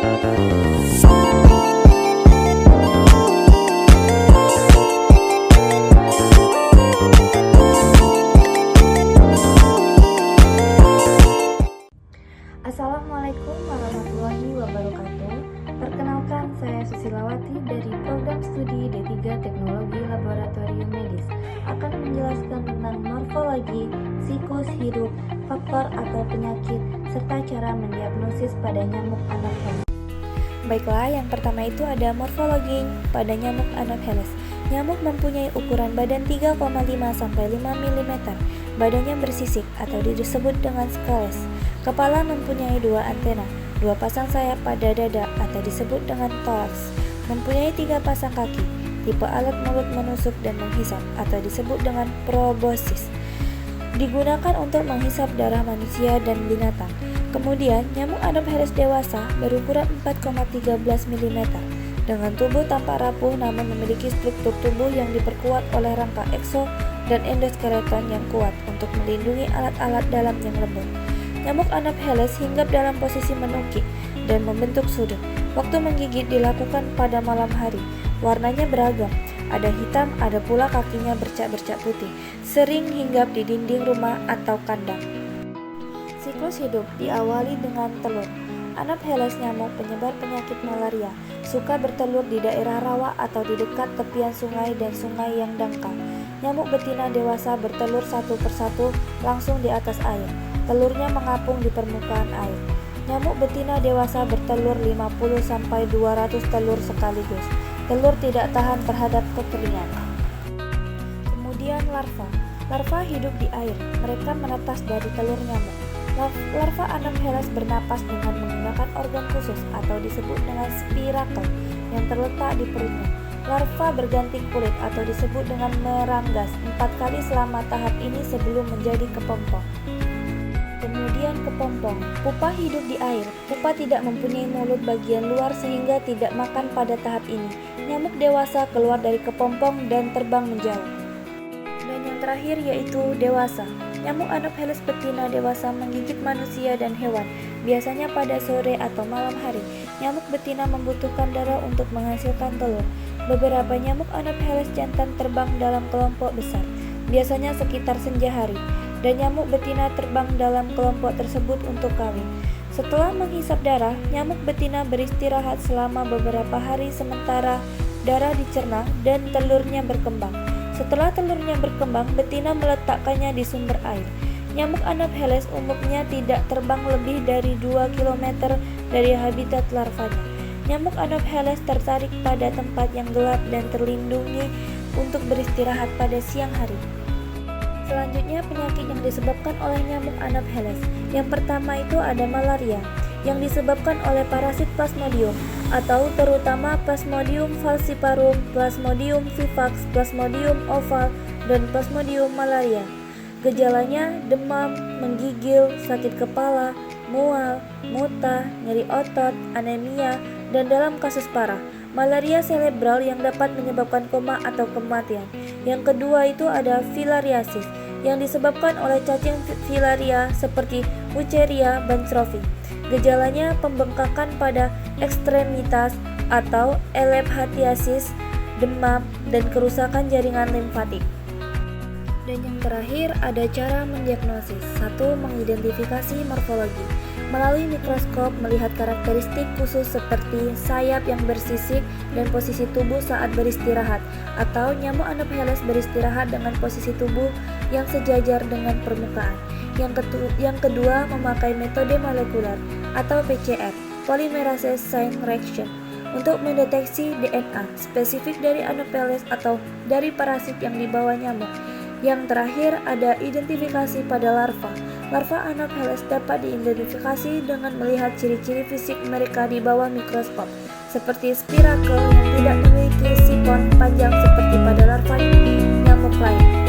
Assalamualaikum warahmatullahi wabarakatuh. Perkenalkan, saya Susilawati dari Program Studi D3 Teknologi Laboratorium Medis akan menjelaskan tentang morfologi, siklus hidup, faktor atau penyakit, serta cara mendiagnosis pada nyamuk Anopheles. Baiklah, yang pertama itu ada morfologi pada nyamuk Anopheles. Nyamuk mempunyai ukuran badan 3,5 sampai 5 mm. Badannya bersisik atau disebut dengan skeles. Kepala mempunyai 2 antena, 2 pasang sayap pada dada atau disebut dengan toraks. Mempunyai 3 pasang kaki. Tipe alat mulut menusuk dan menghisap atau disebut dengan proboscis. Digunakan untuk menghisap darah manusia dan binatang. Kemudian, nyamuk Anopheles dewasa berukuran 4,13 mm dengan tubuh tampak rapuh namun memiliki struktur tubuh yang diperkuat oleh rangka ekso dan endoskeleton yang kuat untuk melindungi alat-alat dalam yang lembut. Nyamuk Anopheles hinggap dalam posisi menukik dan membentuk sudut. Waktu menggigit dilakukan pada malam hari. Warnanya beragam, ada hitam, ada pula kakinya bercak-bercak putih. Sering hinggap di dinding rumah atau kandang. Siklus hidup diawali dengan telur. Anopheles nyamuk penyebar penyakit malaria, suka bertelur di daerah rawa atau di dekat tepian sungai dan sungai yang dangkal. Nyamuk betina dewasa bertelur satu persatu langsung di atas air. Telurnya mengapung di permukaan air. Nyamuk betina dewasa bertelur 50-200 telur sekaligus. Telur tidak tahan terhadap kekeringan. Kemudian larva. Larva hidup di air. Mereka menetas dari telur nyamuk. Larva Anopheles bernapas dengan menggunakan organ khusus atau disebut dengan spirakel yang terletak di perutnya. Larva berganti kulit atau disebut dengan meranggas 4 kali selama tahap ini sebelum menjadi kepompong. Kemudian kepompong. Pupa hidup di air. Pupa tidak mempunyai mulut bagian luar sehingga tidak makan pada tahap ini. Nyamuk dewasa keluar dari kepompong dan terbang menjauh. Dan yang terakhir yaitu dewasa. Nyamuk Anopheles betina dewasa menggigit manusia dan hewan, biasanya pada sore atau malam hari. Nyamuk betina membutuhkan darah untuk menghasilkan telur. Beberapa nyamuk Anopheles jantan terbang dalam kelompok besar, biasanya sekitar senja hari, dan nyamuk betina terbang dalam kelompok tersebut untuk kawin. Setelah menghisap darah, nyamuk betina beristirahat selama beberapa hari sementara darah dicerna dan telurnya berkembang. Setelah telurnya berkembang, betina meletakkannya di sumber air. Nyamuk Anopheles umumnya tidak terbang lebih dari 2 km dari habitat larvanya. Nyamuk Anopheles tertarik pada tempat yang gelap dan terlindungi untuk beristirahat pada siang hari. Selanjutnya, penyakit yang disebabkan oleh nyamuk Anopheles. Yang pertama itu ada malaria, yang disebabkan oleh parasit Plasmodium atau terutama Plasmodium falciparum, Plasmodium vivax, Plasmodium oval, dan Plasmodium malaria. Gejalanya demam, menggigil, sakit kepala, mual, muntah, nyeri otot, anemia, dan dalam kasus parah, malaria cerebral yang dapat menyebabkan koma atau kematian. Yang kedua itu ada filariasis, yang disebabkan oleh cacing filaria seperti Wucheria bancrofi. Gejalanya pembengkakan pada ekstremitas atau elephantiasis, demam, dan kerusakan jaringan limfatik. Dan yang terakhir ada cara mendiagnosis. 1. Mengidentifikasi morfologi. Melalui mikroskop melihat karakteristik khusus seperti sayap yang bersisik dan posisi tubuh saat beristirahat, atau nyamuk Anopheles beristirahat dengan posisi tubuh yang sejajar dengan permukaan. Yang kedua, memakai metode molekuler atau PCR, polymerase chain reaction, untuk mendeteksi DNA spesifik dari Anopheles atau dari parasit yang dibawa nyamuk. Yang terakhir ada identifikasi pada larva. Larva Anopheles dapat diidentifikasi dengan melihat ciri-ciri fisik mereka di bawah mikroskop, seperti spirakel yang tidak memiliki sifon panjang seperti pada larva nyamuk lain.